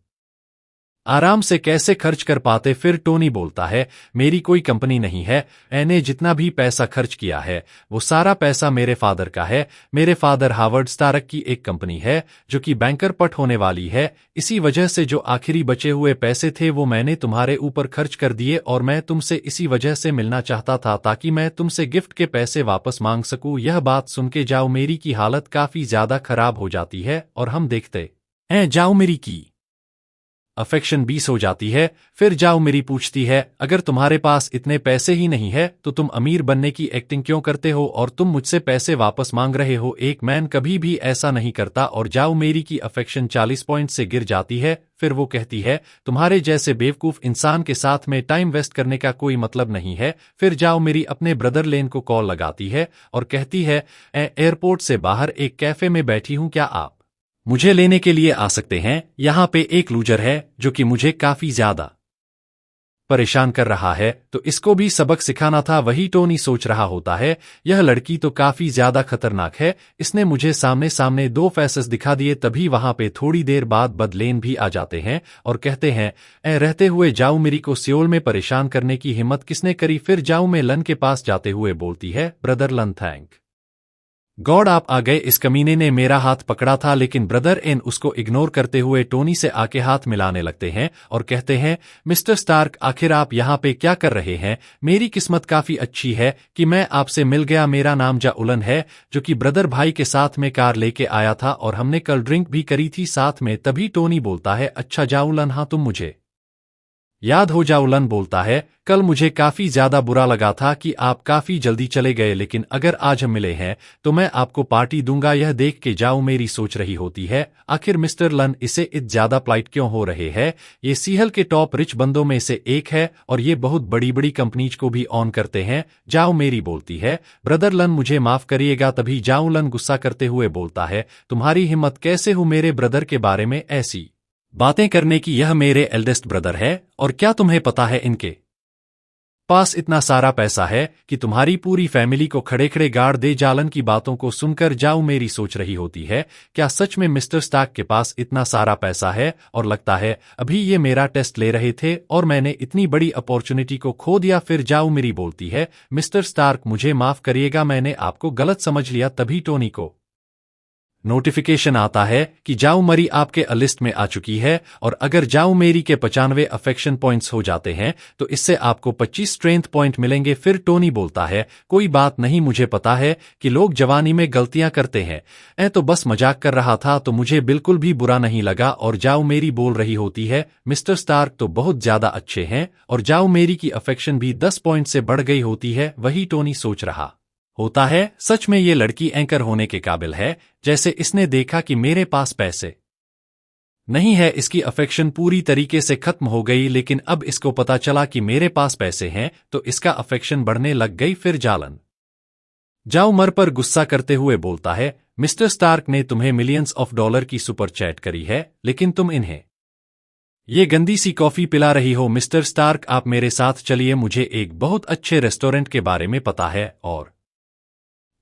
आराम से कैसे खर्च कर पाते। फिर टोनी बोलता है, मेरी कोई कंपनी नहीं है, मैंने जितना भी पैसा खर्च किया है वो सारा पैसा मेरे फादर का है। मेरे फादर हार्वर्ड स्टारक की एक कंपनी है जो कि बैंकर पट होने वाली है। इसी वजह से जो आखिरी बचे हुए पैसे थे वो मैंने तुम्हारे ऊपर खर्च कर दिए और मैं तुमसे इसी वजह से मिलना चाहता था ताकि मैं तुमसे गिफ्ट के पैसे वापस मांग सकूं। यह बात सुन के जाओ मेरी की हालत काफी ज्यादा खराब हो जाती है और हम देखते हैं जाओ मेरी की अफेक्शन 20 हो जाती है। फिर जाओ मेरी पूछती है, अगर तुम्हारे पास इतने पैसे ही नहीं है तो तुम अमीर बनने की एक्टिंग क्यों करते हो और तुम मुझसे पैसे वापस मांग रहे हो। एक मैन कभी भी ऐसा नहीं करता। और जाओ मेरी की अफेक्शन 40 पॉइंट से गिर जाती है। फिर वो कहती है, तुम्हारे जैसे बेवकूफ इंसान के साथ में टाइम वेस्ट करने का कोई मतलब नहीं है। फिर जाओ मेरी अपने ब्रदर लेन को कॉल लगाती है और कहती है, एयरपोर्ट से बाहर एक कैफे में बैठी हूं, क्या आप मुझे लेने के लिए आ सकते हैं। यहाँ पे एक लूजर है जो कि मुझे काफी ज्यादा परेशान कर रहा है, तो इसको भी सबक सिखाना था। वही टोनी सोच रहा होता है, यह लड़की तो काफी ज्यादा खतरनाक है, इसने मुझे सामने सामने 2 फेसेस दिखा दिए। तभी वहां पे थोड़ी देर बाद बदलेन भी आ जाते हैं और कहते हैं, रहते हुए जाओ मेरी को सियोल में परेशान करने की हिम्मत किसने करी। फिर जाओ में लन के पास जाते हुए बोलती है, ब्रदर लन, थैंक गॉड आप आ गए, इस कमीने ने मेरा हाथ पकड़ा था। लेकिन ब्रदर एन उसको इग्नोर करते हुए टोनी से आके हाथ मिलाने लगते हैं और कहते हैं, मिस्टर स्टार्क आखिर आप यहाँ पे क्या कर रहे हैं। मेरी किस्मत काफी अच्छी है कि मैं आपसे मिल गया। मेरा नाम जाउलन है जो कि ब्रदर भाई के साथ में कार लेके आया था और हमने कल ड्रिंक भी करी थी साथ में। तभी टोनी बोलता है, अच्छा जाउलन, हाँ तुम मुझे याद हो। जाउलन बोलता है, कल मुझे काफी ज्यादा बुरा लगा था कि आप काफी जल्दी चले गए, लेकिन अगर आज हम मिले हैं तो मैं आपको पार्टी दूंगा। यह देख के जाओ मेरी सोच रही होती है, आखिर मिस्टर लन इसे इतना ज्यादा प्लाइट क्यों हो रहे हैं। ये सीहल के टॉप रिच बंदों में से एक है और ये बहुत बड़ी बड़ी कंपनीज को भी ऑन करते हैं। जाओ मेरी बोलती है, ब्रदर लन मुझे माफ करिएगा। तभी जाओ लन गुस्सा करते हुए बोलता है, तुम्हारी हिम्मत कैसे हो मेरे ब्रदर के बारे में ऐसी बातें करने की। यह मेरे एल्डेस्ट ब्रदर है और क्या तुम्हें पता है इनके पास इतना सारा पैसा है कि तुम्हारी पूरी फैमिली को खड़े खड़े गाड़ दे। जालन की बातों को सुनकर जाओ मेरी सोच रही होती है, क्या सच में मिस्टर स्टार्क के पास इतना सारा पैसा है। और लगता है अभी ये मेरा टेस्ट ले रहे थे और मैंने इतनी बड़ी अपॉर्चुनिटी को खो दिया। फिर जाओ मेरी बोलती है, मिस्टर स्टार्क मुझे माफ करिएगा, मैंने आपको गलत समझ लिया। तभी टोनी को नोटिफिकेशन आता है कि जाओ मरी आपके लिस्ट में आ चुकी है और अगर जाओ मेरी के 95 अफेक्शन पॉइंट्स हो जाते हैं तो इससे आपको 25 स्ट्रेंथ पॉइंट मिलेंगे। फिर टोनी बोलता है, कोई बात नहीं, मुझे पता है कि लोग जवानी में गलतियां करते हैं, तो बस मजाक कर रहा था, तो मुझे बिल्कुल भी बुरा नहीं लगा। और जाओ मेरी बोल रही होती है, मिस्टर स्टार्क तो बहुत ज्यादा अच्छे हैं। और जाओ मेरी की अफेक्शन भी 10 पॉइंट से बढ़ गई होती है। वही टोनी सोच रहा होता है, सच में ये लड़की एंकर होने के काबिल है। जैसे इसने देखा कि मेरे पास पैसे नहीं है, इसकी अफेक्शन पूरी तरीके से खत्म हो गई। लेकिन अब इसको पता चला कि मेरे पास पैसे हैं तो इसका अफेक्शन बढ़ने लग गई। फिर जालन जाओ मर पर गुस्सा करते हुए बोलता है, मिस्टर स्टार्क ने तुम्हें मिलियंस ऑफ डॉलर की सुपर चैट करी है लेकिन तुम इन्हें ये गंदी सी कॉफी पिला रही हो। मिस्टर स्टार्क आप मेरे साथ चलिए, मुझे एक बहुत अच्छे रेस्टोरेंट के बारे में पता है। और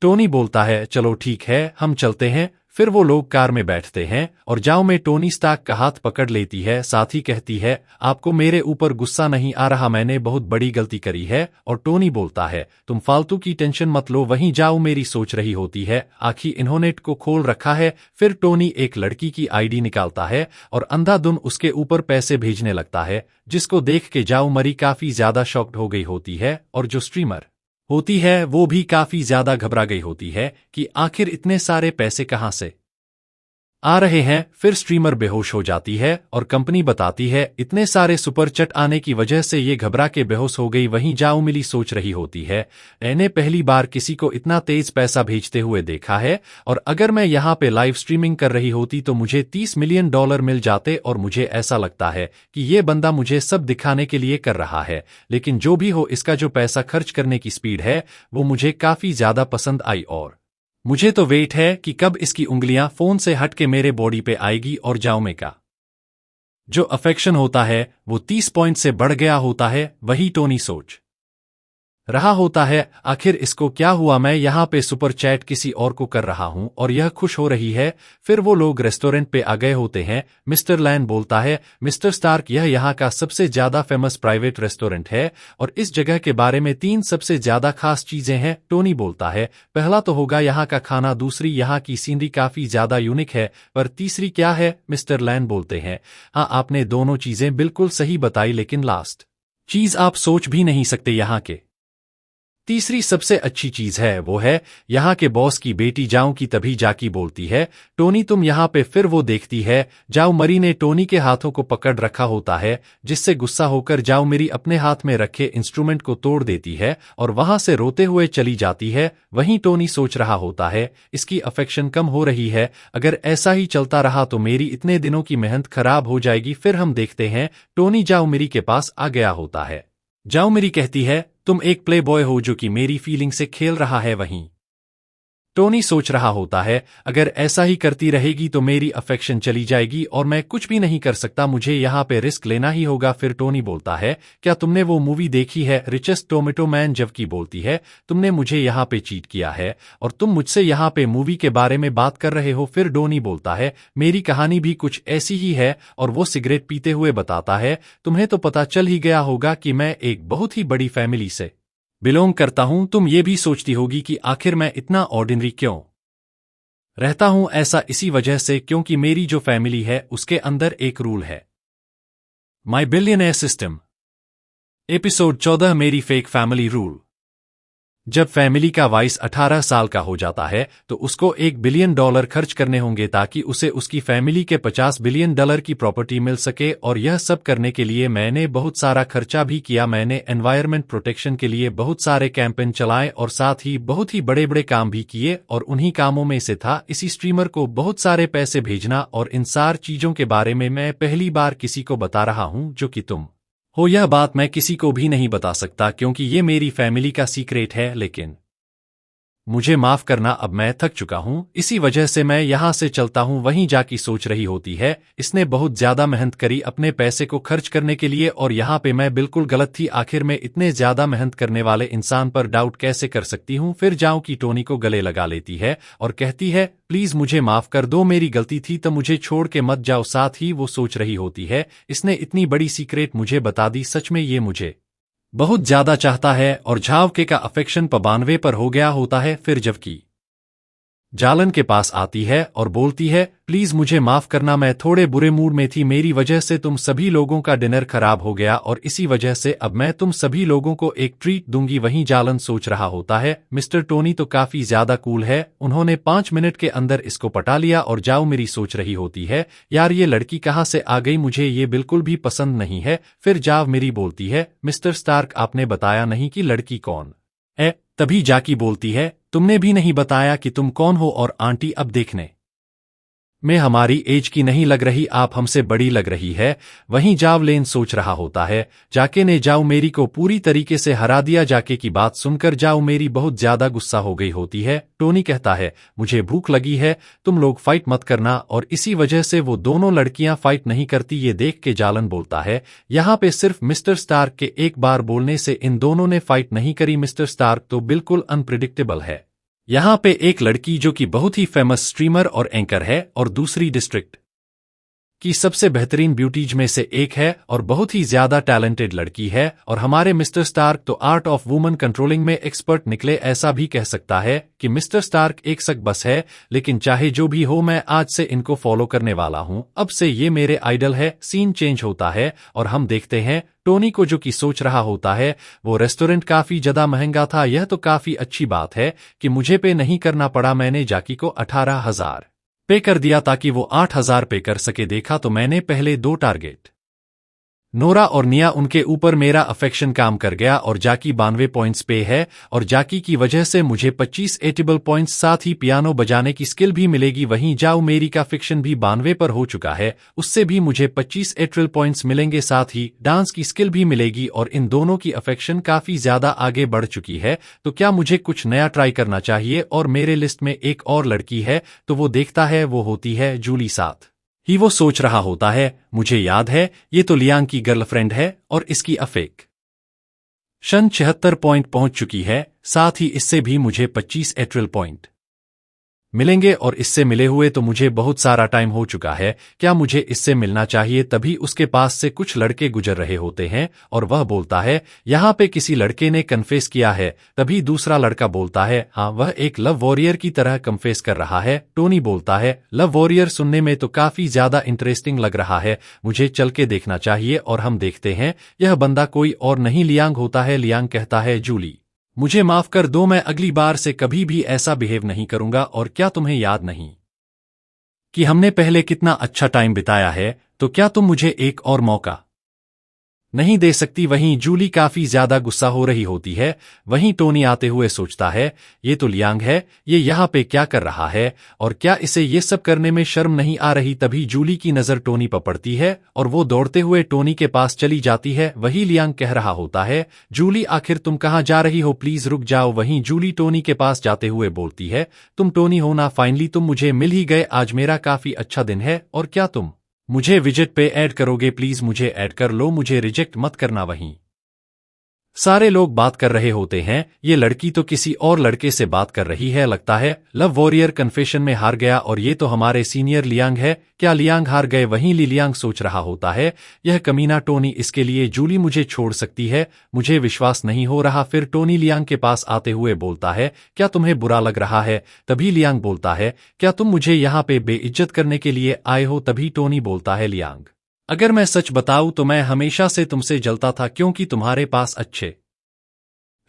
टोनी बोलता है, चलो ठीक है हम चलते हैं। फिर वो लोग कार में बैठते हैं और जाओ में टोनी स्टार्क का हाथ पकड़ लेती है, साथ ही कहती है, आपको मेरे ऊपर गुस्सा नहीं आ रहा, मैंने बहुत बड़ी गलती करी है। और टोनी बोलता है, तुम फालतू की टेंशन मत लो। वहीं जाओ मेरी सोच रही होती है, आखिर इन्होंने को खोल रखा है। फिर टोनी एक लड़की की आईडी निकालता है और अंधाधुन उसके ऊपर पैसे भेजने लगता है, जिसको देख के जाओ मरी काफी ज्यादा शॉक्ड हो गई होती है। और जो स्ट्रीमर होती है वो भी काफी ज्यादा घबरा गई होती है कि आखिर इतने सारे पैसे कहां से आ रहे हैं। फिर स्ट्रीमर बेहोश हो जाती है और कंपनी बताती है इतने सारे सुपर चैट आने की वजह से ये घबरा के बेहोश हो गई। वहीं जाओ मिली सोच रही होती है, मैंने पहली बार किसी को इतना तेज पैसा भेजते हुए देखा है और अगर मैं यहाँ पे लाइव स्ट्रीमिंग कर रही होती तो मुझे 30 मिलियन डॉलर मिल जाते। और मुझे ऐसा लगता है कि ये बंदा मुझे सब दिखाने के लिए कर रहा है, लेकिन जो भी हो इसका जो पैसा खर्च करने की स्पीड है वो मुझे काफी ज्यादा पसंद आई। और मुझे तो वेट है कि कब इसकी उंगलियां फोन से हट के मेरे बॉडी पे आएगी। और जाओमे का जो अफेक्शन होता है वो 30 पॉइंट से बढ़ गया होता है। वही टोनी सोच रहा होता है। आखिर इसको क्या हुआ, मैं यहाँ पे सुपर चैट किसी और को कर रहा हूँ और यह खुश हो रही है। फिर वो लोग रेस्टोरेंट पे आ गए होते हैं। मिस्टर लैन बोलता है, मिस्टर स्टार्क यह यहाँ का सबसे ज्यादा फेमस प्राइवेट रेस्टोरेंट है और इस जगह के बारे में 3 सबसे ज्यादा खास चीजें हैं। टोनी बोलता है, पहला तो होगा यहाँ का खाना, दूसरी यहाँ की सीनरी काफी ज्यादा यूनिक है, पर तीसरी क्या है? मिस्टर लैन बोलते हैं, हाँ आपने दोनों चीजें बिल्कुल सही बताई, लेकिन लास्ट चीज आप सोच भी नहीं सकते। यहाँ के तीसरी सबसे अच्छी चीज है वो है यहाँ के बॉस की बेटी जाओ की। तभी जाकी बोलती है, टोनी तुम यहाँ पे। फिर वो देखती है जाओ मरी ने टोनी के हाथों को पकड़ रखा होता है, जिससे गुस्सा होकर जाओ मेरी अपने हाथ में रखे इंस्ट्रूमेंट को तोड़ देती है और वहां से रोते हुए चली जाती है। वहीं टोनी सोच रहा होता है इसकी अफेक्शन कम हो रही है, अगर ऐसा ही चलता रहा तो मेरी इतने दिनों की मेहनत खराब हो जाएगी। फिर हम देखते हैं टोनी जाओ मेरी के पास आ गया होता है। जाओ मेरी कहती है, तुम एक प्ले बॉय हो जो कि मेरी फीलिंग से खेल रहा है। वहीं टोनी सोच रहा होता है अगर ऐसा ही करती रहेगी तो मेरी अफेक्शन चली जाएगी और मैं कुछ भी नहीं कर सकता, मुझे यहाँ पे रिस्क लेना ही होगा। फिर टोनी बोलता है, क्या तुमने वो मूवी देखी है रिचेस्ट टोमेटो मैन? जबकि बोलती है, तुमने मुझे यहाँ पे चीट किया है और तुम मुझसे यहाँ पे मूवी के बारे में बात कर रहे हो। फिर डोनी बोलता है, मेरी कहानी भी कुछ ऐसी ही है और वो सिगरेट पीते हुए बताता है, तुम्हें तो पता चल ही गया होगा कि मैं एक बहुत ही बड़ी फैमिली से बिलोंग करता हूं। तुम ये भी सोचती होगी कि आखिर मैं इतना ऑर्डिनरी क्यों रहता हूं। ऐसा इसी वजह से क्योंकि मेरी जो फैमिली है उसके अंदर एक रूल है, माई बिलियनेयर सिस्टम। एपिसोड 14, मेरी फेक फैमिली रूल। जब फैमिली का वाइस 18 साल का हो जाता है तो उसको $1 बिलियन खर्च करने होंगे ताकि उसे उसकी फैमिली के $50 बिलियन की प्रॉपर्टी मिल सके। और यह सब करने के लिए मैंने बहुत सारा खर्चा भी किया। मैंने एनवायरनमेंट प्रोटेक्शन के लिए बहुत सारे कैंपेन चलाए और साथ ही बहुत ही बड़े बड़े काम भी किए और उन्हीं कामों में से था इसी स्ट्रीमर को बहुत सारे पैसे भेजना। और इन सार चीजों के बारे में मैं पहली बार किसी को बता रहा हूं जो कि तुम हो। यह बात मैं किसी को भी नहीं बता सकता क्योंकि ये मेरी फैमिली का सीक्रेट है। लेकिन मुझे माफ करना, अब मैं थक चुका हूं, इसी वजह से मैं यहां से चलता हूं। वहीं जाकी सोच रही होती है, इसने बहुत ज्यादा मेहनत करी अपने पैसे को खर्च करने के लिए और यहां पे मैं बिल्कुल गलत थी। आखिर मैं इतने ज्यादा मेहनत करने वाले इंसान पर डाउट कैसे कर सकती हूं। फिर जाओ की टोनी को गले लगा लेती है और कहती है, प्लीज मुझे माफ कर दो, मेरी गलती थी, तो मुझे छोड़ के मत जाओ। साथ ही वो सोच रही होती है, इसने इतनी बड़ी सीक्रेट मुझे बता दी, सच में ये मुझे बहुत ज्यादा चाहता है। और झावके का अफेक्शन 92 पर हो गया होता है। फिर जबकि जालन के पास आती है और बोलती है, प्लीज मुझे माफ करना, मैं थोड़े बुरे मूड में थी, मेरी वजह से तुम सभी लोगों का डिनर खराब हो गया और इसी वजह से अब मैं तुम सभी लोगों को एक ट्रीट दूंगी। वहीं जालन सोच रहा होता है, मिस्टर टोनी तो काफी ज्यादा कूल है, उन्होंने 5 मिनट के अंदर इसको पटा लिया। और जाओ मेरी सोच रही होती है, यार ये लड़की कहाँ से आ गई, मुझे ये बिल्कुल भी पसंद नहीं है। फिर जाव मेरी बोलती है, मिस्टर स्टार्क आपने बताया नहीं कि लड़की कौन है? तभी जाकी बोलती है, तुमने भी नहीं बताया कि तुम कौन हो। और आंटी अब देखने में हमारी एज की नहीं लग रही, आप हमसे बड़ी लग रही है। वहीं जावलेन सोच रहा होता है, जाके ने जाओ मेरी को पूरी तरीके से हरा दिया। जाके की बात सुनकर जाओ मेरी बहुत ज्यादा गुस्सा हो गई होती है। टोनी कहता है, मुझे भूख लगी है, तुम लोग फाइट मत करना। और इसी वजह से वो दोनों लड़कियां फाइट नहीं करती। ये देख के जालन बोलता है, यहाँ पे सिर्फ मिस्टर स्टार्क के एक बार बोलने से इन दोनों ने फाइट नहीं करी। मिस्टर स्टार्क तो बिल्कुल अनप्रिडिक्टेबल है। यहाँ पे एक लड़की जो कि बहुत ही फेमस स्ट्रीमर और एंकर है और दूसरी डिस्ट्रिक्ट की सबसे बेहतरीन ब्यूटीज में से एक है और बहुत ही ज्यादा टैलेंटेड लड़की है। और हमारे मिस्टर स्टार्क तो आर्ट ऑफ वुमन कंट्रोलिंग में एक्सपर्ट निकले। ऐसा भी कह सकता है कि मिस्टर स्टार्क एक सक बस है। लेकिन चाहे जो भी हो, मैं आज से इनको फॉलो करने वाला हूं, अब से ये मेरे आइडल है। सीन चेंज होता है और हम देखते हैं टोनी को जो कि सोच रहा होता है, वो रेस्टोरेंट काफी ज्यादा महंगा था, यह तो काफी अच्छी बात है कि मुझे पे नहीं करना पड़ा। मैंने जाकी को 18,000 पे कर दिया ताकि वो 8,000 पे कर सके। देखा तो मैंने पहले 2 टारगेट नोरा और निया, उनके ऊपर मेरा अफेक्शन काम कर गया और जाकी 92 पॉइंट्स पे है। और जाकी की वजह से मुझे 25 एटेबल पॉइंट्स, साथ ही पियानो बजाने की स्किल भी मिलेगी। वहीं जाओ मेरी का फिक्शन भी 92 पर हो चुका है, उससे भी मुझे 25 एट्रिल पॉइंट्स मिलेंगे, साथ ही डांस की स्किल भी मिलेगी। और इन दोनों की अफेक्शन काफी ज्यादा आगे बढ़ चुकी है, तो क्या मुझे कुछ नया ट्राई करना चाहिए? और मेरे लिस्ट में एक और लड़की है, तो वो देखता है, वो होती है जूली। साथ ही वो सोच रहा होता है, मुझे याद है, ये तो लियांग की गर्लफ्रेंड है और इसकी अफेक शन 76 पॉइंट पहुंच चुकी है, साथ ही इससे भी मुझे 25 एट्रिल पॉइंट मिलेंगे और इससे मिले हुए तो मुझे बहुत सारा टाइम हो चुका है। क्या मुझे इससे मिलना चाहिए? तभी उसके पास से कुछ लड़के गुजर रहे होते हैं और वह बोलता है यहाँ पे किसी लड़के ने कन्फेस किया है। तभी दूसरा लड़का बोलता है हाँ, वह एक लव वॉरियर की तरह कन्फेस कर रहा है। टोनी बोलता है लव वॉरियर सुनने में तो काफी ज्यादा इंटरेस्टिंग लग रहा है, मुझे चल के देखना चाहिए। और हम देखते हैं यह बंदा कोई और नहीं लियांग होता है। लियांग कहता है जूली मुझे माफ कर दो, मैं अगली बार से कभी भी ऐसा बिहेव नहीं करूंगा। और क्या तुम्हें याद नहीं कि हमने पहले कितना अच्छा टाइम बिताया है? तो क्या तुम मुझे एक और मौका नहीं दे सकती? वहीं जूली काफी ज्यादा गुस्सा हो रही होती है। वहीं टोनी आते हुए सोचता है ये तो लियांग है, ये यहाँ पे क्या कर रहा है और क्या इसे ये सब करने में शर्म नहीं आ रही? तभी जूली की नजर टोनी पर पड़ती है और वो दौड़ते हुए टोनी के पास चली जाती है। वही लियांग कह रहा होता है जूली आखिर तुम कहाँ जा रही हो, प्लीज रुक जाओ। वहीं जूली टोनी के पास जाते हुए बोलती है तुम टोनी हो ना, फाइनली तुम मुझे मिल ही गए, आज मेरा काफी अच्छा दिन है। और क्या तुम मुझे विजेट पे ऐड करोगे? प्लीज मुझे ऐड कर लो, मुझे रिजेक्ट मत करना। वहीं सारे लोग बात कर रहे होते हैं, ये लड़की तो किसी और लड़के से बात कर रही है, लगता है लव वॉरियर कन्फेशन में हार गया और ये तो हमारे सीनियर लियांग है। क्या लियांग हार गए? वहीं लियांग सोच रहा होता है यह कमीना टोनी, इसके लिए जूली मुझे छोड़ सकती है, मुझे विश्वास नहीं हो रहा। फिर टोनी लियांग के पास आते हुए बोलता है क्या तुम्हें बुरा लग रहा है? तभी लियांग बोलता है क्या तुम मुझे यहाँ पे बेइज्जत करने के लिए आए हो? तभी टोनी बोलता है लियांग अगर मैं सच बताऊं तो मैं हमेशा से तुमसे जलता था, क्योंकि तुम्हारे पास अच्छे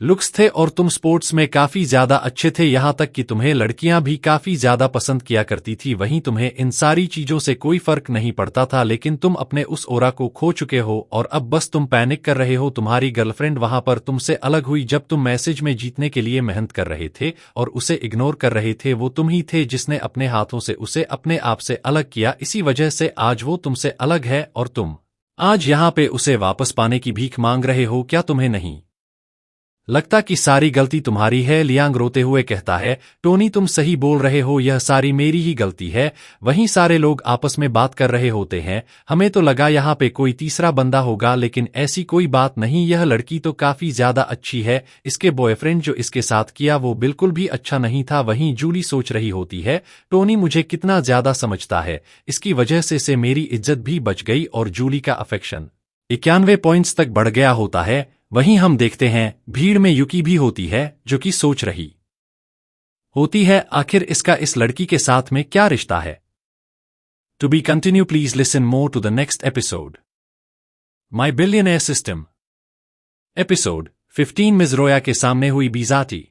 लुक्स थे और तुम स्पोर्ट्स में काफी ज्यादा अच्छे थे, यहां तक कि तुम्हें लड़कियां भी काफी ज्यादा पसंद किया करती थी। वहीं तुम्हें इन सारी चीजों से कोई फर्क नहीं पड़ता था, लेकिन तुम अपने उस ओरा को खो चुके हो और अब बस तुम पैनिक कर रहे हो। तुम्हारी गर्लफ्रेंड वहां पर तुमसे अलग हुई जब तुम मैसेज में जीतने के लिए मेहनत कर रहे थे और उसे इग्नोर कर रहे थे। वो तुम ही थे जिसने अपने हाथों से उसे अपने आप से अलग किया, इसी वजह से आज वो तुमसे अलग है और तुम आज यहाँ पे उसे वापस पाने की भीख मांग रहे हो। क्या तुम्हें नहीं लगता कि सारी गलती तुम्हारी है? लियांग रोते हुए कहता है टोनी तुम सही बोल रहे हो, यह सारी मेरी ही गलती है। वहीं सारे लोग आपस में बात कर रहे होते हैं, हमें तो लगा यहाँ पे कोई तीसरा बंदा होगा, लेकिन ऐसी कोई बात नहीं, यह लड़की तो काफी ज्यादा अच्छी है, इसके बॉयफ्रेंड जो इसके साथ किया वो बिल्कुल भी अच्छा नहीं था। वहीं जूली सोच रही होती है टोनी मुझे कितना ज्यादा समझता है, इसकी वजह से मेरी इज्जत भी बच गई और जूली का अफेक्शन 91 पॉइंट्स तक बढ़ गया होता है। वहीं हम देखते हैं भीड़ में युकी भी होती है जो कि सोच रही होती है आखिर इसका इस लड़की के साथ में क्या रिश्ता है। To be continue, please listen more to the next episode. My billionaire system episode 15 मिज़रोया के सामने हुई बीजाती।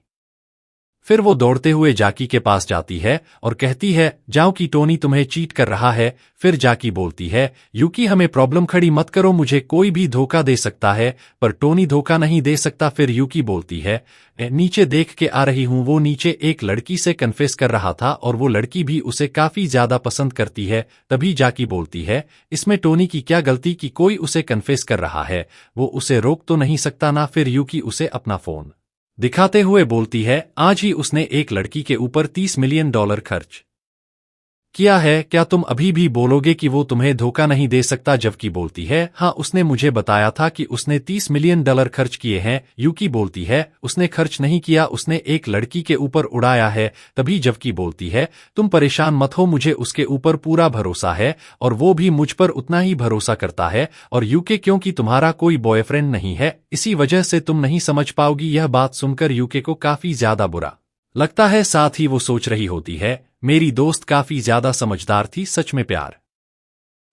फिर वो दौड़ते हुए जाकी के पास जाती है और कहती है जाओ कि टोनी तुम्हें चीट कर रहा है। फिर जाकी बोलती है यूकी हमें प्रॉब्लम खड़ी मत करो, मुझे कोई भी धोखा दे सकता है पर टोनी धोखा नहीं दे सकता। फिर यूकी बोलती है नीचे देख के आ रही हूं, वो नीचे एक लड़की से कन्फेस कर रहा था और वो लड़की भी उसे काफी ज्यादा पसंद करती है। तभी जाकी बोलती है इसमें टोनी की क्या गलती कि कोई उसे कन्फेस कर रहा है, वो उसे रोक तो नहीं सकता ना। फिर यूकी उसे अपना फोन दिखाते हुए बोलती है आज ही उसने एक लड़की के ऊपर $30 मिलियन खर्च किया है, क्या तुम अभी भी बोलोगे कि वो तुम्हें धोखा नहीं दे सकता? जबकि बोलती है हाँ, उसने मुझे बताया था कि उसने $30 मिलियन खर्च किए हैं। यूकी बोलती है उसने खर्च नहीं किया, उसने एक लड़की के ऊपर उड़ाया है। तभी जबकि बोलती है तुम परेशान मत हो, मुझे उसके ऊपर पूरा भरोसा है और वो भी मुझ पर उतना ही भरोसा करता है। और यूके क्योंकि तुम्हारा कोई बॉयफ्रेंड नहीं है, इसी वजह से तुम नहीं समझ पाओगी। यह बात सुनकर यूके को काफी ज्यादा बुरा लगता है, साथ ही वो सोच रही होती है मेरी दोस्त काफी ज्यादा समझदार थी, सच में प्यार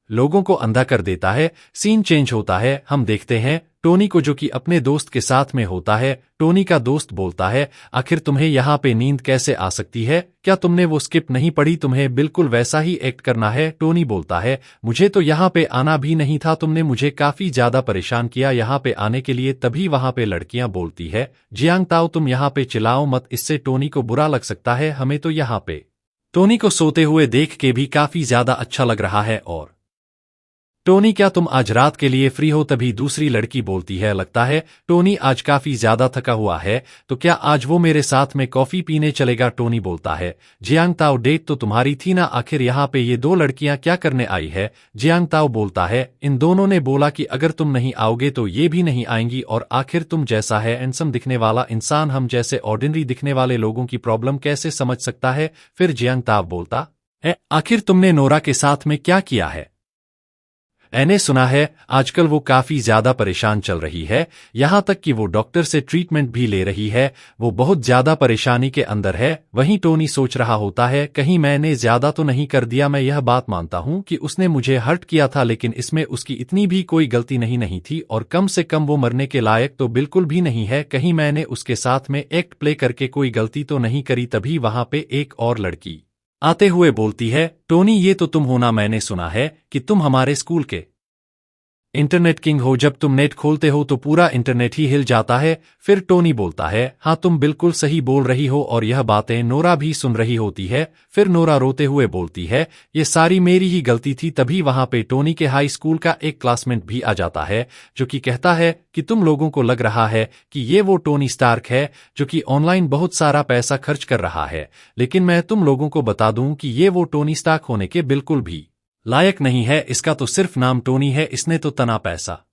लोगों को अंधा कर देता है। सीन चेंज होता है, हम देखते हैं टोनी को जो कि अपने दोस्त के साथ में होता है। टोनी का दोस्त बोलता है आखिर तुम्हें यहाँ पे नींद कैसे आ सकती है, क्या तुमने वो स्क्रिप्ट नहीं पढ़ी, तुम्हें बिल्कुल वैसा ही एक्ट करना है। टोनी बोलता है मुझे तो यहाँ पे आना भी नहीं था, तुमने मुझे काफी ज्यादा परेशान किया यहाँ पे आने के लिए। तभी वहां पे लड़कियां बोलती है जियांग ताओ तुम यहाँ पे चिल्लाओ मत, इससे टोनी को बुरा लग सकता है, हमें तो यहाँ पे टोनी को सोते हुए देख के भी काफी ज्यादा अच्छा लग रहा है। और टोनी क्या तुम आज रात के लिए फ्री हो? तभी दूसरी लड़की बोलती है, लगता है टोनी आज काफी ज्यादा थका हुआ है, तो क्या आज वो मेरे साथ में कॉफी पीने चलेगा? टोनी बोलता है, जियांग ताओ डेट तो तुम्हारी थी ना, आखिर यहाँ पे ये दो लड़कियां क्या करने आई है? जियांग ताओ बोलता है, इन दोनों ने बोला कि अगर तुम नहीं आओगे तो ये भी नहीं आएंगी, और आखिर तुम जैसा है हैंडसम दिखने वाला इंसान हम जैसे ऑर्डिनरी दिखने वाले लोगों की प्रॉब्लम कैसे समझ सकता है? फिर जियांग ताओ बोलता है, आखिर तुमने नोरा के साथ में क्या किया है? मैंने सुना है आजकल वो काफी ज्यादा परेशान चल रही है, यहां तक कि वो डॉक्टर से ट्रीटमेंट भी ले रही है, वो बहुत ज्यादा परेशानी के अंदर है। वहीं टोनी सोच रहा होता है, कहीं मैंने ज्यादा तो नहीं कर दिया? मैं यह बात मानता हूं कि उसने मुझे हर्ट किया था, लेकिन इसमें उसकी इतनी भी कोई गलती नहीं थी, और कम से कम वो मरने के लायक तो बिल्कुल भी नहीं है। कहीं मैंने उसके साथ में एक्ट प्ले करके कोई गलती तो नहीं करी? तभी वहां पे एक और लड़की आते हुए बोलती है, टोनी ये तो तुम हो ना, मैंने सुना है कि तुम हमारे स्कूल के इंटरनेट किंग हो, जब तुम नेट खोलते हो तो पूरा इंटरनेट ही हिल जाता है। फिर टोनी बोलता है, हाँ तुम बिल्कुल सही बोल रही हो, और यह बातें नोरा भी सुन रही होती है। फिर नोरा रोते हुए बोलती है, ये सारी मेरी ही गलती थी। तभी वहां पे टोनी के हाई स्कूल का एक क्लासमेट भी आ जाता है, जो कि कहता है कि तुम लोगों को लग रहा है कि ये वो टोनी स्टार्क है जो कि ऑनलाइन बहुत सारा पैसा खर्च कर रहा है, लेकिन मैं तुम लोगों को बता दूं कि ये वो टोनी स्टार्क होने के बिल्कुल भी लायक नहीं है। इसका तो सिर्फ नाम टोनी है, इसने तो तना पैसा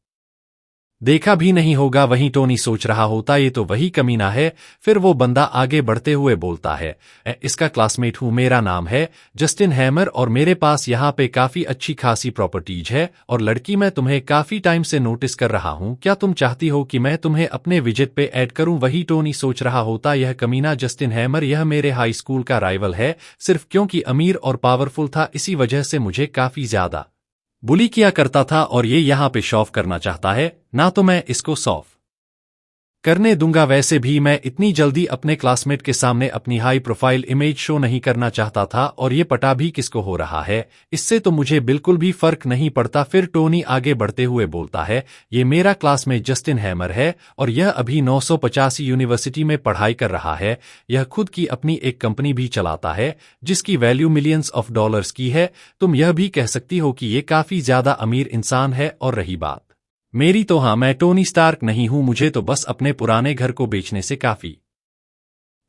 देखा भी नहीं होगा। वहीं टोनी सोच रहा होता, ये तो वही कमीना है। फिर वो बंदा आगे बढ़ते हुए बोलता है, इसका क्लासमेट हूं, मेरा नाम है जस्टिन हैमर, और मेरे पास यहाँ पे काफी अच्छी खासी प्रॉपर्टीज है, और लड़की मैं तुम्हें काफी टाइम से नोटिस कर रहा हूं, क्या तुम चाहती हो कि मैं तुम्हें अपने विजिट पे ऐड करूं? वही टोनी सोच रहा होता, यह कमीना जस्टिन हैमर, यह मेरे हाई स्कूल का राइवल है, सिर्फ क्योंकि अमीर और पावरफुल था इसी वजह से मुझे काफी ज्यादा बुली किया करता था, और ये यहाँ पे शॉफ करना चाहता है ना, तो मैं इसको सॉफ करने दूंगा। वैसे भी मैं इतनी जल्दी अपने क्लासमेट के सामने अपनी हाई प्रोफाइल इमेज शो नहीं करना चाहता था, और ये पता भी किसको हो रहा है, इससे तो मुझे बिल्कुल भी फर्क नहीं पड़ता। फिर टोनी आगे बढ़ते हुए बोलता है, ये मेरा क्लासमेट जस्टिन हैमर है, और यह अभी 985 यूनिवर्सिटी में पढ़ाई कर रहा है। यह खुद की अपनी एक कंपनी भी चलाता है जिसकी वैल्यू मिलियंस ऑफ डॉलर्स की है। तुम यह भी कह सकती हो कि ये काफी ज्यादा अमीर इंसान है। और रही बात मेरी, तो हाँ मैं टोनी स्टार्क नहीं हूं, मुझे तो बस अपने पुराने घर को बेचने से काफी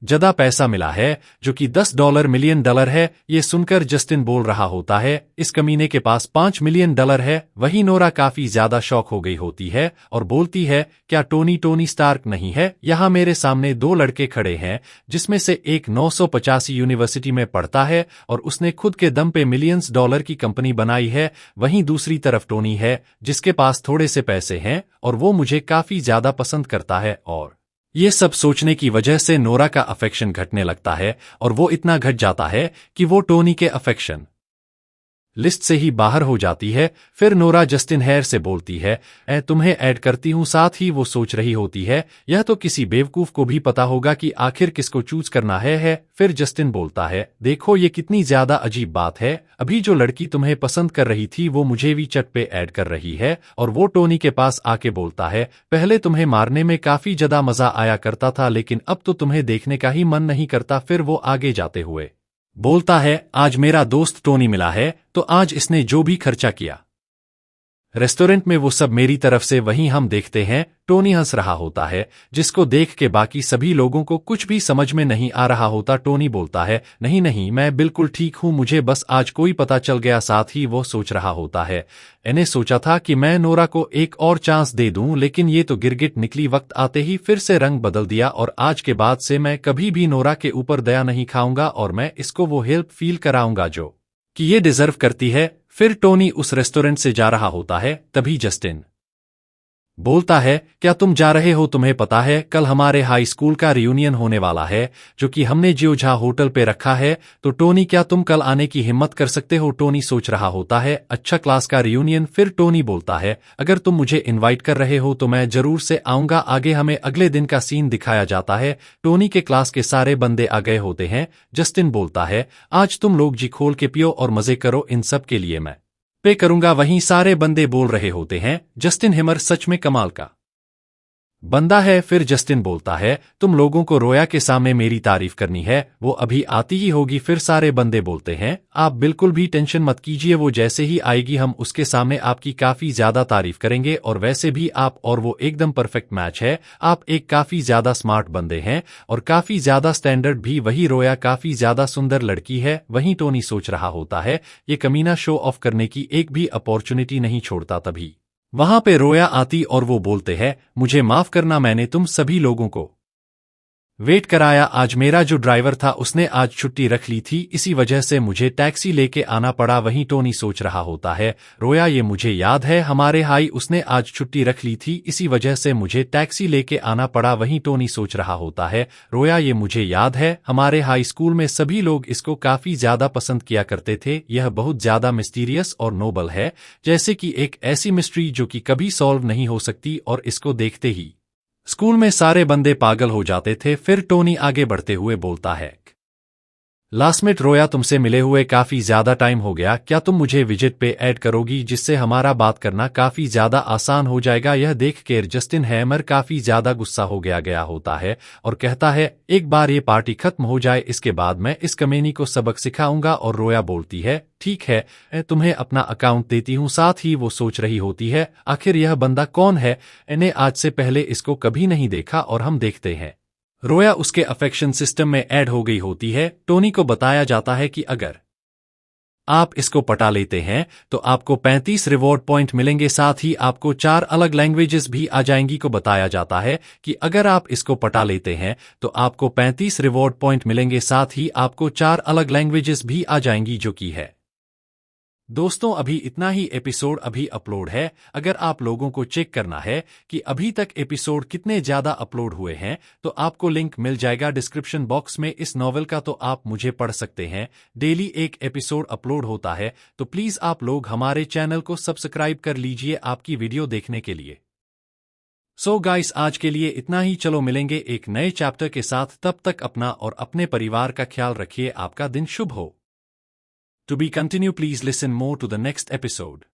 ज्यादा पैसा मिला है, जो कि $10 मिलियन है। ये सुनकर जस्टिन बोल रहा होता है, इस कमीने के पास $5 मिलियन है। वही नोरा काफी ज्यादा शॉक हो गई होती है और बोलती है, क्या टोनी स्टार्क नहीं है? यहाँ मेरे सामने दो लड़के खड़े हैं, जिसमें से एक 985 यूनिवर्सिटी में पढ़ता है और उसने खुद के दम पे मिलियंस डॉलर की कंपनी बनाई है। वहीं दूसरी तरफ टोनी है, जिसके पास थोड़े से पैसे हैं और वो मुझे काफी ज्यादा पसंद करता है। और ये सब सोचने की वजह से नोरा का अफेक्शन घटने लगता है, और वो इतना घट जाता है कि वो टोनी के अफेक्शन लिस्ट से ही बाहर हो जाती है। फिर नोरा जस्टिन हैर से बोलती है, तुम्हें ऐड करती हूं। साथ ही वो सोच रही होती है, यह तो किसी बेवकूफ को भी पता होगा कि आखिर किसको चूज करना है। फिर जस्टिन बोलता है, देखो ये कितनी ज्यादा अजीब बात है, अभी जो लड़की तुम्हें पसंद कर रही थी वो मुझे भी चट पे ऐड कर रही है। और वो टोनी के पास आके बोलता है, पहले तुम्हें मारने में काफी ज्यादा मजा आया करता था, लेकिन अब तो तुम्हें देखने का ही मन नहीं करता। फिर वो आगे जाते हुए बोलता है, आज मेरा दोस्त टोनी मिला है, तो आज इसने जो भी खर्चा किया रेस्टोरेंट में वो सब मेरी तरफ से। वहीं हम देखते हैं टोनी हंस रहा होता है, जिसको देख के बाकी सभी लोगों को कुछ भी समझ में नहीं आ रहा होता। टोनी बोलता है, नहीं मैं बिल्कुल ठीक हूं, मुझे बस आज कोई पता चल गया। साथ ही वो सोच रहा होता है, मैंने सोचा था कि मैं नोरा को एक और चांस दे दूं, लेकिन ये तो गिरगिट निकली। वक्त आते ही फिर से रंग बदल दिया, और आज के बाद से मैं कभी भी नोरा के ऊपर दया नहीं खाऊंगा, और मैं इसको वो हेल्प फील कराऊंगा जो कि ये डिजर्व करती है। फिर टोनी उस रेस्टोरेंट से जा रहा होता है, तभी जस्टिन बोलता है, क्या तुम जा रहे हो? तुम्हें पता है कल हमारे हाई स्कूल का रियूनियन होने वाला है, जो कि हमने जियो झा होटल पे रखा है, तो टोनी क्या तुम कल आने की हिम्मत कर सकते हो? टोनी सोच रहा होता है, अच्छा क्लास का रियूनियन। फिर टोनी बोलता है, अगर तुम मुझे इनवाइट कर रहे हो तो मैं जरूर से आऊंगा। आगे हमें अगले दिन का सीन दिखाया जाता है, टोनी के क्लास के सारे बंदे आ गए होते हैं। जस्टिन बोलता है, आज तुम लोग जी खोल के पियो और मजे करो, इन सब के लिए मैं पे करूंगा। वहीं सारे बंदे बोल रहे होते हैं, जस्टिन हैमर सच में कमाल का बंदा है। फिर जस्टिन बोलता है, तुम लोगों को रोया के सामने मेरी तारीफ करनी है, वो अभी आती ही होगी। फिर सारे बंदे बोलते हैं, आप बिल्कुल भी टेंशन मत कीजिए, वो जैसे ही आएगी हम उसके सामने आपकी काफी ज्यादा तारीफ करेंगे। और वैसे भी आप और वो एकदम परफेक्ट मैच है, आप एक काफी ज्यादा स्मार्ट बंदे हैं और काफी ज्यादा स्टैंडर्ड भी। वही रोया काफी ज्यादा सुंदर लड़की है। वहीं टोनी सोच रहा होता है, ये कमीना शो ऑफ करने की एक भी अपॉर्चुनिटी नहीं छोड़ता। तभी वहां पे रोया आती और वो बोलते हैं, मुझे माफ करना, मैंने तुम सभी लोगों को वेट कराया। आज मेरा जो ड्राइवर था उसने आज छुट्टी रख ली थी, इसी वजह से मुझे टैक्सी लेके आना पड़ा। वहीं टोनी सोच रहा होता है, रोया ये मुझे याद है, हमारे हाई उसने आज छुट्टी रख ली थी, इसी वजह से मुझे टैक्सी लेके आना पड़ा। वहीं टोनी सोच रहा होता है, रोया ये मुझे याद है, हमारे हाई स्कूल में सभी लोग इसको काफी ज्यादा पसंद किया करते थे। यह बहुत ज्यादा मिस्टीरियस और नोबल है, जैसे कि एक ऐसी मिस्ट्री जो कि कभी सॉल्व नहीं हो सकती, और इसको देखते ही स्कूल में सारे बंदे पागल हो जाते थे। फिर टोनी आगे बढ़ते हुए बोलता है, लास्टमेट रोया, तुमसे मिले हुए काफी ज्यादा टाइम हो गया, क्या तुम मुझे विजिट पे ऐड करोगी, जिससे हमारा बात करना काफी ज्यादा आसान हो जाएगा। यह देख कर जस्टिन हैमर काफी ज्यादा गुस्सा हो गया होता है और कहता है, एक बार ये पार्टी खत्म हो जाए इसके बाद मैं इस कमीनी को सबक सिखाऊंगा। और रोया बोलती है, ठीक है, मैं तुम्हें अपना अकाउंट देती हूँ। साथ ही वो सोच रही होती है, आखिर यह बंदा कौन है, इन्हें आज से पहले इसको कभी नहीं देखा। और हम देखते हैं रोया उसके अफेक्शन सिस्टम में ऐड हो गई होती है। टोनी को बताया जाता है कि अगर आप इसको पटा लेते हैं तो आपको 35 रिवॉर्ड पॉइंट मिलेंगे, साथ ही आपको 4 अलग लैंग्वेजेस भी आ जाएंगी। को बताया जाता है कि अगर आप इसको पटा लेते हैं तो आपको 35 रिवॉर्ड पॉइंट मिलेंगे, साथ ही आपको 4 अलग लैंग्वेजेस भी आ जाएंगी, जो कि है दोस्तों अभी इतना ही एपिसोड अभी अपलोड है। अगर आप लोगों को चेक करना है कि अभी तक एपिसोड कितने ज्यादा अपलोड हुए हैं तो आपको लिंक मिल जाएगा डिस्क्रिप्शन बॉक्स में इस नॉवेल का, तो आप मुझे पढ़ सकते हैं। डेली एक एपिसोड अपलोड होता है, तो प्लीज आप लोग हमारे चैनल को सब्सक्राइब कर लीजिए आपकी वीडियो देखने के लिए। सो गाइस, आज के लिए इतना ही, चलो मिलेंगे एक नए चैप्टर के साथ। तब तक अपना और अपने परिवार का ख्याल रखिए। आपका दिन शुभ हो। To be continued, please listen more to the next episode.